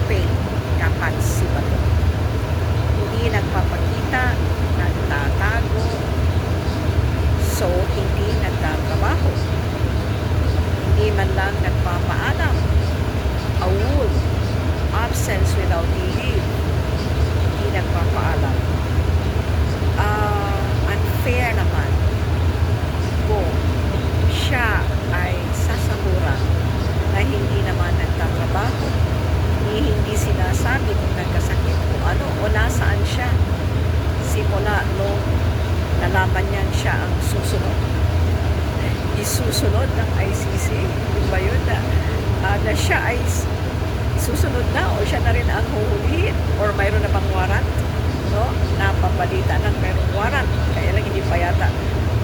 pain kapag si Bato. Hindi nagpapakita, nagtatago, so hindi nagtatrabaho. Hindi man lang nagpapaalam. Awol, absence without leave. Hindi nagpapaalam. Unfair naman kung siya ay sasahuran na hindi naman nagtatrabaho, hindi sinasabi kung nagkasakit o ano o nasaan siya simula nung nalaman niyan siya ang susunod. Isusunod ng ICC, di ba yun na siya ay susunod na o siya na rin ang huhulihin or mayroon na bang warrant, no? Napabalita ng mayroong warrant, kaya lang hindi pa yata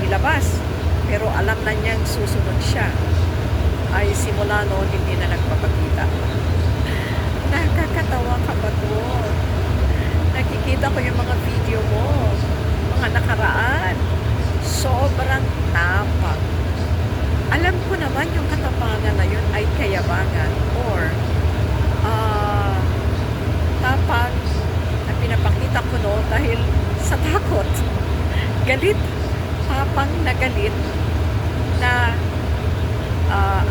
nilabas, pero alam na niyang susunod siya. Ay simula noon hindi na nagpapakita. Nakakatawa ka ba to? Nakikita ko yung mga video mo, mga nakaraan, sobrang tapang. Alam ko naman yung katapangan na yun ay kayabangan or tapang na pinapakita ko no dahil sa takot. Galit, tapang na galit na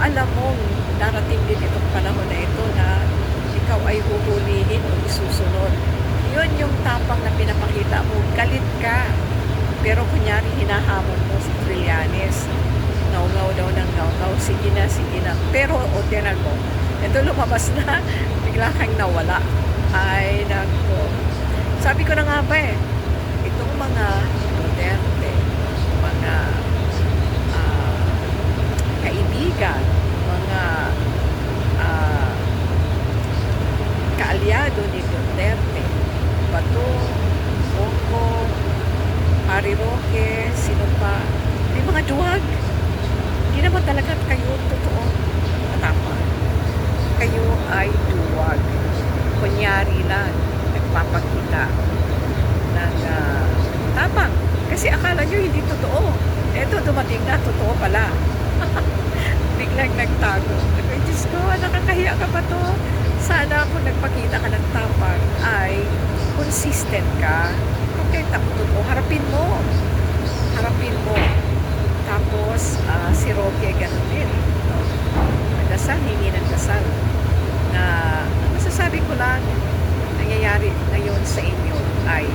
alam mong darating din itong panahon na ito na ikaw ay huhulihin o isusunod. Yun yung tapang na pinapakita mo. Galit ka. Pero kunyari hinahamon mo si Trillanes. Ngaw-ngaw daw ng ngaw-ngaw. Sige na. Pero o tinan mo, ito lumabas na, bigla kang nawala. Ay, nako. Sabi ko na nga ba itong mga Duterte, mga kaibigan, mga kaalyado ni Duterte, Bato, Bongo, Harry Roque, sino pa, may mga duwag. Hindi naman talaga kayo totoo matapang. Kayo ay duwag. Kunyari lang, nagpapakita ng tapang. Kasi akala nyo hindi totoo. Eto, dumating na, totoo pala. Biglang nagtago. Ay, Diyos ko, nakakahiya ka ba to? Sana kung nagpakita ka ng tapang ay consistent ka. Okay, totoo. Harapin mo. Tapos, si Roque, ganun din. No? Nagdasal, hingi ng dasal. Na, masasabi ko lang, nangyayari ngayon sa inyo ay